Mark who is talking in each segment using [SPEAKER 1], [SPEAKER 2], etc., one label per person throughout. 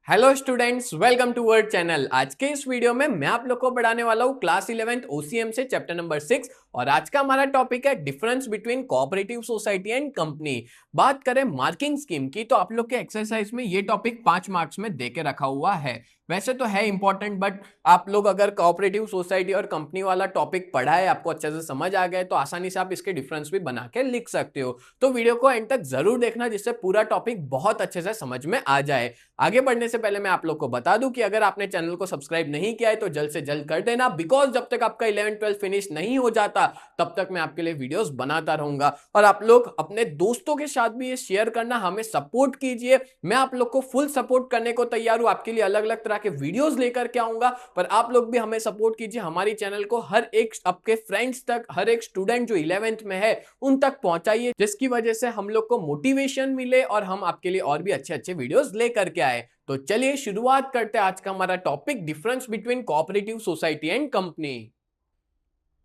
[SPEAKER 1] Hello students, welcome to word channel. आज के इस वीडियो में मैं आप लोग को पढ़ाने वाला हूँ क्लास 11th ओसीएम से चैप्टर नंबर 6। और आज का हमारा टॉपिक है difference between cooperative society and company. बात करें मार्किंग स्कीम की तो आप लोग के एक्सरसाइज में ये टॉपिक 5 मार्क्स में दे के रखा हुआ है। वैसे तो है इंपॉर्टेंट, बट आप लोग अगर कोऑपरेटिव सोसाइटी और कंपनी वाला टॉपिक पढ़ा है, आपको अच्छे से समझ आ गया है, तो आसानी से आप इसके डिफरेंस भी बना के लिख सकते हो। तो वीडियो को एंड तक जरूर देखना, जिससे पूरा टॉपिक बहुत अच्छे से समझ में आ जाए। आगे बढ़ने से पहले मैं आप लोग को बता दूं कि अगर आपने चैनल को सब्सक्राइब नहीं किया है तो जल्द से जल्द कर देना, बिकॉज जब तक आपका 11th-12th फिनिश नहीं हो जाता तब तक मैं आपके लिए वीडियोस बनाता रहूंगा। और आप लोग अपने दोस्तों के साथ भी ये शेयर करना, हमें सपोर्ट कीजिए। मैं आप लोग को फुल सपोर्ट करने को तैयार हूं, आपके लिए अलग अलग तरह के वीडियोस लेकर के आऊंगा, पर आप लोग भी हमें सपोर्ट कीजिए। हमारी चैनल को हर एक आपके फ्रेंड्स तक, हर एक स्टूडेंट जो 11th में है उन तक पहुंचाइए, जिसकी वजह से हम लोग को मोटिवेशन मिले और हम आपके लिए और भी अच्छे अच्छे वीडियोस लेकर के आए। तो चलिए शुरुआत करते हैं आज का हमारा topic, difference between cooperative society and company.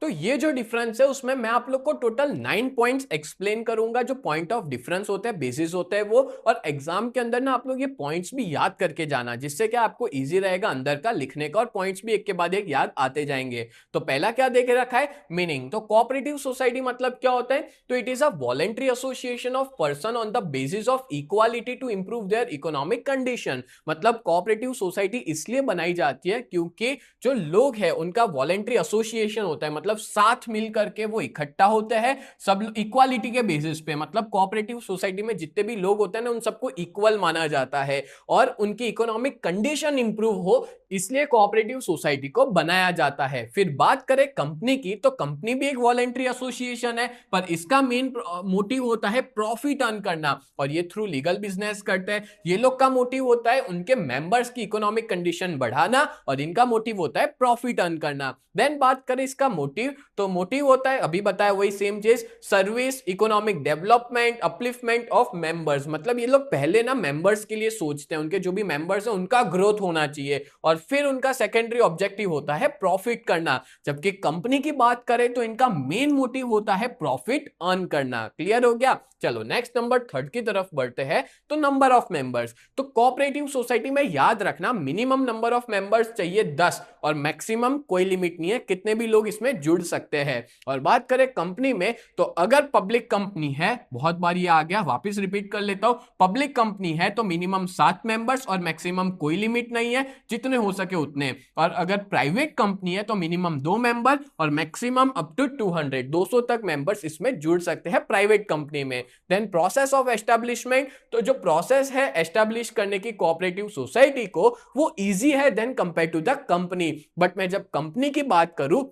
[SPEAKER 1] तो ये जो डिफरेंस है उसमें मैं आप लोग को टोटल 9 पॉइंट्स एक्सप्लेन करूंगा, जो पॉइंट ऑफ डिफरेंस होते हैं, बेसिस होते हैं वो। और एग्जाम के अंदर ना आप लोग ये पॉइंट्स भी याद करके जाना, जिससे क्या आपको इजी रहेगा अंदर का लिखने का, और पॉइंट्स भी एक के बाद एक याद आते जाएंगे। तो पहला क्या देखे रखा है, मीनिंग। तो कोऑपरेटिव सोसाइटी मतलब क्या होता है, तो it is a voluntary association of person on the basis of equality to improve their economic condition. मतलब कोऑपरेटिव सोसाइटी इसलिए बनाई जाती है क्योंकि जो लोग हैं उनका वॉलेंट्री एसोसिएशन होता है, मतलब साथ मिल करके वो इकट्ठा होते हैं सब इक्वालिटी के बेसिस पे। मतलब कोऑपरेटिव सोसाइटी में जितने भी लोग होते हैं ना, उन सबको इक्वल माना जाता है और उनकी इकोनॉमिक कंडीशन इंप्रूव हो, इसलिए कोऑपरेटिव सोसाइटी को बनाया जाता है। फिर बात करें कंपनी की, तो कंपनी भी एक वॉलेंट्री एसोसिएशन है, पर इसका मेन मोटिव होता है प्रॉफिट अर्न करना, और ये थ्रू लीगल बिजनेस करते हैं। ये लोग का मोटिव होता है उनके मेंबर्स की इकोनॉमिक कंडीशन बढ़ाना, और इनका मोटिव होता है प्रॉफिट अर्न करना। देन बात करें इसका मोटिव, तो मोटिव होता है अभी बताया वही सेम चीज, service, economic development, upliftment of members. मतलब ये लोग पहले ना मेंबर्स के लिए सोचते हैं, उनके जो भी मेंबर्स हैं उनका ग्रोथ होना चाहिए, और फिर उनका सेकेंडरी ऑब्जेक्टिव होता है प्रॉफिट करना। जबकि कंपनी की बात करें तो इनका मेन मोटिव होता है प्रॉफिट अर्न करना। क्लियर हो गया? चलो नेक्स्ट नंबर 3 की तरफ बढ़ते हैं। तो नंबर ऑफ मेंबर्स, तो कोऑपरेटिव सोसाइटी में याद रखना मिनिमम नंबर ऑफ मेंबर्स चाहिए 10, और मैक्सिमम कोई लिमिट नहीं है, कितने भी लोग इसमें जुड़ सकते हैं। और बात करें कंपनी में, तो अगर पब्लिक कंपनी है, बहुत बार ये आ गया, वापस रिपीट कर लेता हूं, पब्लिक कंपनी है तो मिनिमम 7 मेंबर्स और मैक्सिमम कोई लिमिट नहीं है, जितने हो सके उतने। और अगर प्राइवेट कंपनी है तो मिनिमम 2 मेंबर और मैक्सिमम अप टू 200 तक मेंबर्स इसमें जुड़ सकते हैं प्राइवेट कंपनी में। देन प्रोसेस ऑफ एस्टेब्लिशमेंट, तो जो प्रोसेस है एस्टेब्लिश करने की कोऑपरेटिव सोसाइटी को, वो इजी है than compare to the company. But मैं जब कंपनी की बात करूं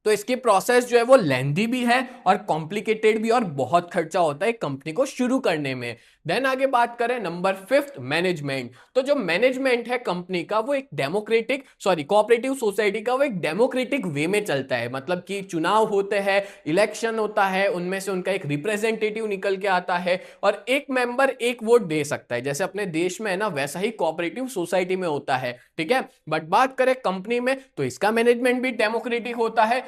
[SPEAKER 1] तो इसकी प्रोसेस जो है वो लेंथी भी है और कॉम्प्लिकेटेड भी, और बहुत खर्चा होता है कंपनी को शुरू करने में। देन आगे बात करें नंबर 5, मैनेजमेंट। तो जो मैनेजमेंट है कंपनी का वो एक कोऑपरेटिव सोसाइटी का वो एक डेमोक्रेटिक वे में चलता है। मतलब कि चुनाव होते हैं, इलेक्शन होता है, उनमें से उनका एक रिप्रेजेंटेटिव निकल के आता है और एक मेंबर एक वोट दे सकता है। जैसे अपने देश में है ना, वैसा ही कोऑपरेटिव सोसाइटी में होता है, ठीक है। बट बात करें कंपनी में तो इसका मैनेजमेंट भी डेमोक्रेटिक होता है,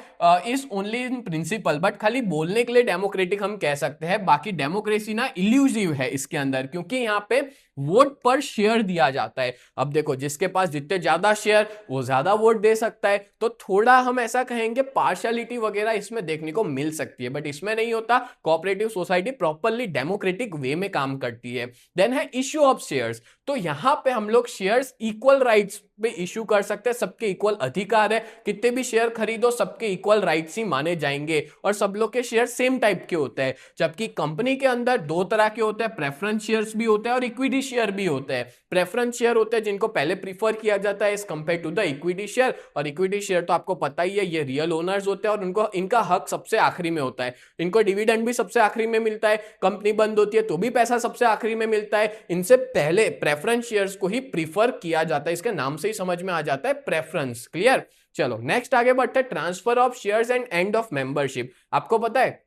[SPEAKER 1] is only in principle, but खाली बोलने के लिए डेमोक्रेटिक हम कह सकते हैं। बाकी डेमोक्रेसी ना इल्यूसिव है इसके अंदर, क्योंकि यहाँ पे वोट पर शेयर दिया जाता है। अब देखो, जिसके पास जितने ज्यादा शेयर वो ज्यादा वोट दे सकता है, तो थोड़ा हम ऐसा कहेंगे पार्शियलिटी वगैरह इसमें देखने को मिल सकती है, बट इसमें नहीं होता। कोऑपरेटिव सोसाइटी प्रॉपरली डेमोक्रेटिक वे में काम करती है। देन है इश्यू ऑफ शेयर्स, तो यहां पे हम लोग शेयर्स इक्वल राइट्स पे इश्यू कर सकते हैं, सबके इक्वल अधिकार है, कितने भी शेयर खरीदो सबके इक्वल राइट्स ही माने जाएंगे, और सब लोग के शेयर सेम टाइप के होते हैं। जबकि कंपनी के अंदर 2 तरह के होते हैं, प्रेफरेंस शेयर्स भी होते हैं और इक्विटी शेयर भी होते हैं। प्रेफरेंस शेयर होते हैं जिनको पहले प्रीफर किया जाता है as compare to the equity share, और इक्विटी शेयर तो आपको पता ही है, ये रियल ओनर्स होते हैं और उनको इनका हक सबसे आखिरी में होता है। इनको डिविडेंड भी सबसे आखिरी में मिलता है, कंपनी बंद होती है तो भी पैसा सबसे आखिरी में मिलता है। इनसे पहले प्रेफरेंस शेयर्स को ही प्रीफर किया जाता है, इसके नाम से ही समझ में आ जाता है प्रेफरेंस। क्लियर? चलो नेक्स्ट आगे बढ़ते हैं, transfer of shares and end of membership. आपको पता है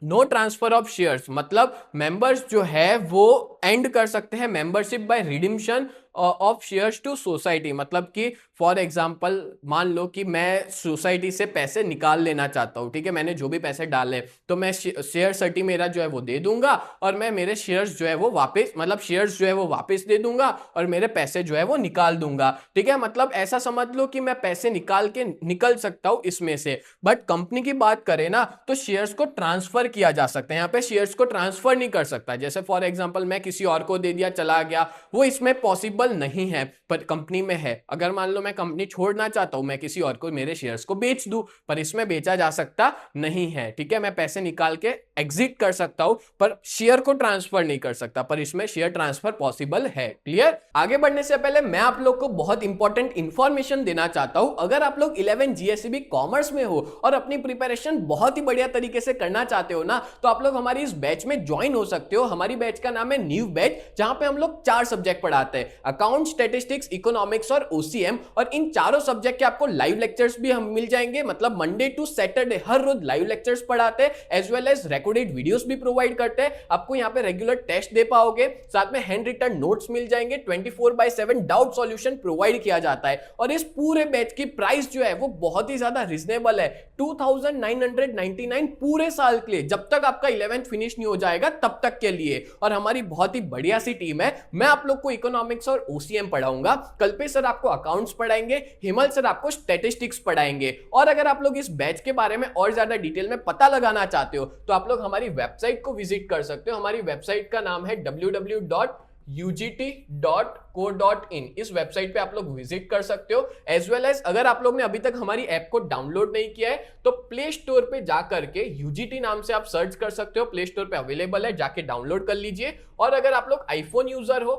[SPEAKER 1] नो ट्रांसफर ऑफ शेयर्स, मतलब मेंबर्स जो है वो एंड कर सकते हैं membership by redemption of shares to society, मतलब कि फॉर एग्जांपल मान लो कि मैं सोसाइटी से पैसे निकाल लेना चाहता हूं, ठीक है, मैंने जो भी पैसे डाले तो मैं शेयर सर्टी मेरा जो है वो दे दूंगा और मैं मेरे शेयर्स जो है वो वापस, मतलब शेयर्स जो है वो वापस दे दूंगा और मेरे पैसे जो है वो निकाल दूंगा, ठीक है। मतलब ऐसा समझ लो कि मैं पैसे निकाल के निकल सकता हूं इसमें से। बट कंपनी की बात करें ना तो शेयर्स को ट्रांसफर किया जा सकता है, यहाँ पे शेयर्स को ट्रांसफर नहीं कर सकता। जैसे फॉर एग्जांपल मैं किसी और को दे दिया चला गया, वो इसमें पॉसिबल नहीं है, पर कंपनी में है। अगर मान लो मैं कंपनी छोड़ना चाहता हूं, मैं किसी और को मेरे शेयर्स को बेच दूं, पर इसमें बेचा जा सकता नहीं है, ठीक है। मैं पैसे निकाल के एग्जिट कर सकता हूं पर शेयर को ट्रांसफर नहीं कर सकता, पर इसमें शेयर ट्रांसफर पॉसिबल है। क्लियर? आगे बढ़ने से पहले मैं आप लोग को बहुत इंपॉर्टेंट इंफॉर्मेशन देना चाहता हूं। अगर आप लोग 11 जीएसईबी कॉमर्स में हो और अपनी प्रिपरेशन बहुत ही बढ़िया तरीके से करना चाहते हो ना, तो आप लोग हमारी इस बैच में ज्वाइन हो सकते हो। हमारी बैच का नाम है न्यू बैच, जहां पे हम लोग 4 सब्जेक्ट पढ़ाते हैं, अकाउंट, स्टैटिस्टिक्स, इकोनॉमिक्स और ओसीएम। और इन चारों सब्जेक्ट के आपको लाइव लेक्चर्स भी हम मिल जाएंगे, मतलब मंडे टू सैटरडे हर रोज लाइव लेक्चर्स पढ़ाते हैं, as well as recorded videos भी प्रोवाइड करते हैं। आपको यहाँ पे रेगुलर टेस्ट दे पाओगे, साथ में हैंड रिटन नोट्स मिल जाएंगे, 24/7 डाउट सॉल्यूशन प्रोवाइड किया जाता है। और इस पूरे बैच की प्राइस जो है वो बहुत ही ज्यादा रिजनेबल है, 2999 पूरे साल के लिए, जब तक आपका 11th फिनिश नहीं हो जाएगा तब तक के लिए। और हमारी बहुत ही बढ़िया सी टीम है। मैं आप लोग को इकोनॉमिक्स और ओसीएम पढ़ाऊंगा, कल्पेश सर आपको अकाउंट्स पढ़ाएंगे, हिमल सर आपको स्टैटिस्टिक्स पढ़ाएंगे। और अगर आप लोग इस बैच के बारे में और ज्यादा डिटेल में पता लगाना चाहते हो तो आप लोग हमारी वेबसाइट को विजिट कर सकते हो। हमारी वेबसाइट का नाम है www.ugt.co.in। इस वेबसाइट पे आप लोग विजिट कर सकते हो। एज वेल एज अगर आप लोग ने अभी तक हमारी ऐप को डाउनलोड नहीं किया है तो प्ले स्टोर पे जाकर के यूजीटी नाम से आप सर्च कर सकते हो, प्ले स्टोर पे अवेलेबल है, जाके डाउनलोड कर लीजिए। और अगर आप लोग आईफोन यूजर हो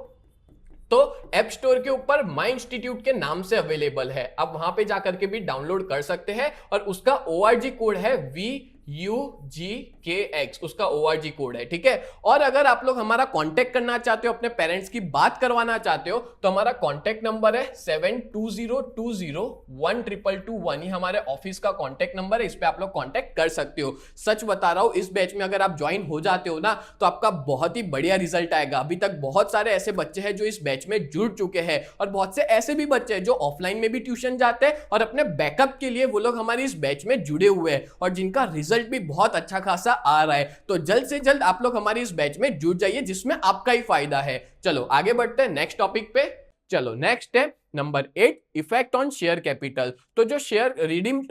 [SPEAKER 1] तो ऐप स्टोर के ऊपर माई इंस्टीट्यूट के नाम से अवेलेबल है, आप वहां पे जाकर के भी डाउनलोड कर सकते हैं। और उसका ORG कोड है VUGKX, उसका ORG कोड है, ठीक है। और अगर आप लोग हमारा कांटेक्ट करना चाहते हो, अपने पेरेंट्स की बात करवाना चाहते हो, तो हमारा कांटेक्ट नंबर है 7202012221, ये हमारे ऑफिस का कांटेक्ट नंबर है, इस पे आप लोग कांटेक्ट कर सकते हो। सच बता रहा हूं, इस बैच में अगर आप ज्वाइन हो जाते हो ना तो आपका बहुत ही बढ़िया रिजल्ट आएगा। अभी तक बहुत सारे ऐसे बच्चे हैं जो इस बैच में जुड़ चुके हैं, और बहुत से ऐसे भी बच्चे हैं जो ऑफलाइन में भी ट्यूशन जाते हैं और अपने बैकअप के लिए वो लोग हमारी इस बैच में जुड़े हुए हैं, और जिनका रिजल्ट भी बहुत अच्छा खासा आ रहा है। तो जल्द से जल्द आप लोग हमारी इस बैच में जुड़ जाइए, जिसमें आपका ही फायदा है। चलो आगे बढ़ते हैं नेक्स्ट टॉपिक पे। चलो नेक्स्ट है number 8, effect on share capital. तो जो शेयर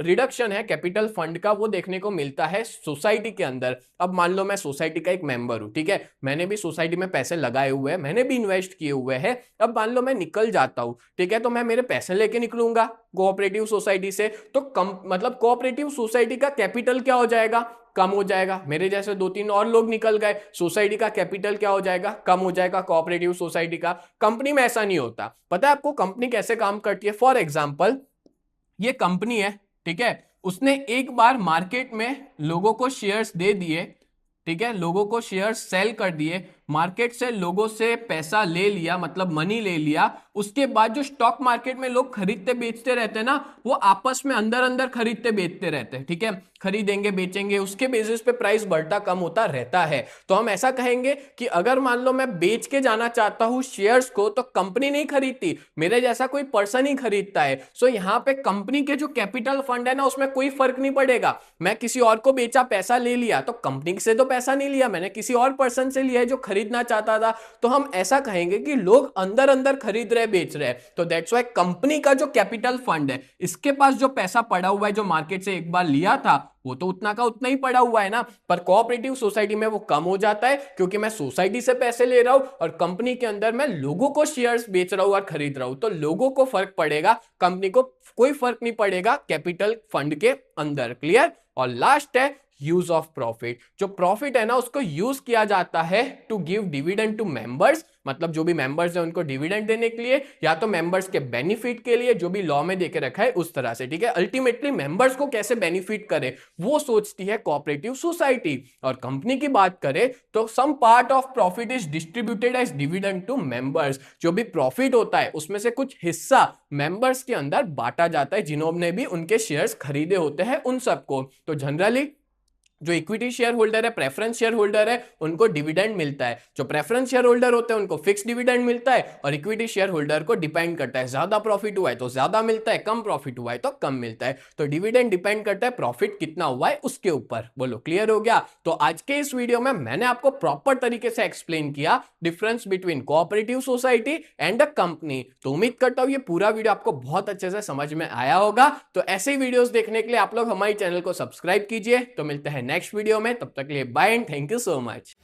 [SPEAKER 1] रिडक्शन है कैपिटल फंड का, वो देखने को मिलता है सोसाइटी के अंदर। अब मान लो मैं सोसाइटी का एक मेंबर हूं, ठीक है, मैंने भी सोसाइटी में पैसे लगाए हुए हैं, मैंने भी इन्वेस्ट किए हुए हैं। अब मान लो मैं निकल जाता हूं, ठीक है, तो मैं मेरे पैसे लेके निकलूंगा कोऑपरेटिव सोसाइटी से, तो मतलब कोऑपरेटिव सोसाइटी का कैपिटल क्या हो जाएगा? कम हो जाएगा। मेरे जैसे 2-3 और लोग निकल गए, सोसाइटी का कैपिटल क्या हो जाएगा? कम हो जाएगा कोऑपरेटिव सोसाइटी का। कंपनी में ऐसा नहीं होता। पता है आपको कंपनी कैसे काम करती है? फॉर एग्जांपल ये कंपनी है, ठीक है, उसने एक बार मार्केट में लोगों को शेयर्स दे दिए, ठीक है, लोगों को शेयर्स सेल कर दिए, मार्केट से लोगों से पैसा ले लिया, मतलब मनी ले लिया। उसके बाद जो स्टॉक मार्केट में लोग खरीदते बेचते रहते हैं ना, वो आपस में अंदर अंदर खरीदते बेचते रहते हैं, ठीक है, खरीदेंगे बेचेंगे, उसके बेसिस पे प्राइस बढ़ता कम होता रहता है। तो हम ऐसा कहेंगे कि अगर मान लो मैं बेच के जाना चाहता हूं शेयर्स को, तो कंपनी नहीं खरीदती, मेरे जैसा कोई पर्सन ही खरीदता है। सो यहाँ पे कंपनी के जो कैपिटल फंड है ना, उसमें कोई फर्क नहीं पड़ेगा। मैं किसी और को बेचा, पैसा ले लिया, तो कंपनी से तो पैसा नहीं लिया, मैंने किसी और पर्सन से लिया है जो खरीदना चाहता था। तो हम ऐसा कहेंगे कि लोग अंदर अंदर खरीद रहे बेच रहे हैं। तो दैट्स व्हाई कंपनी का जो कैपिटल फंड है, इसके पास जो पैसा पड़ा हुआ है, जो मार्केट से एक बार लिया था, वो तो उतना का उतना ही पड़ा हुआ है ना। पर कोऑपरेटिव सोसाइटी में वो कम हो जाता है, क्योंकि मैं सोसाइटी से पैसे ले रहा हूं और कंपनी के अंदर मैं लोगों को शेयर्स बेच रहा हूं और खरीद रहा हूं। तो लोगों को फर्क पड़ेगा, कंपनी को कोई फर्क नहीं पड़ेगा कैपिटल फंड के अंदर। क्लियर? और लास्ट है यूज ऑफ प्रॉफिट। जो प्रॉफिट है ना, उसको यूज किया जाता है to give dividend to members, मतलब जो भी मेंबर्स हैं उनको डिविडेंड देने के लिए, या तो मेंबर्स के बेनिफिट के लिए, जो भी लॉ में देके रखा है उस तरह से, ठीक है। अल्टीमेटली मेंबर्स को कैसे बेनिफिट करे वो सोचती है कोऑपरेटिव सोसाइटी। और कंपनी की बात करें तो some part of profit is distributed as dividend to members. जो भी प्रॉफिट होता है उसमें से कुछ हिस्सा मेंबर्स के अंदर बांटा जाता है, जिन्होंने भी उनके शेयर्स खरीदे होते हैं उन सबको। तो जनरली जो इक्विटी शेयर होल्डर है, प्रेफरेंस शेयर होल्डर है, उनको डिविडेंड मिलता है। जो प्रेफरेंस शेयर होल्डर होते हैं उनको फिक्स डिविडेंड मिलता है, और इक्विटी शेयर होल्डर को डिपेंड करता है, ज्यादा प्रॉफिट हुआ है तो ज्यादा मिलता है, कम प्रॉफिट हुआ है तो कम मिलता है। तो डिविडेंड डिपेंड करता है प्रॉफिट कितना हुआ है उसके ऊपर। बोलो क्लियर हो गया? तो आज के इस वीडियो में मैंने आपको प्रॉपर तरीके से एक्सप्लेन किया difference between cooperative society and a company. तो उम्मीद करता हूं ये पूरा वीडियो आपको बहुत अच्छे से समझ में आया होगा। तो ऐसे ही वीडियोस देखने के लिए आप लोग हमारे चैनल को सब्सक्राइब कीजिए। तो मिलते हैं नेक्स्ट वीडियो में, तब तक के लिए bye and thank you so much.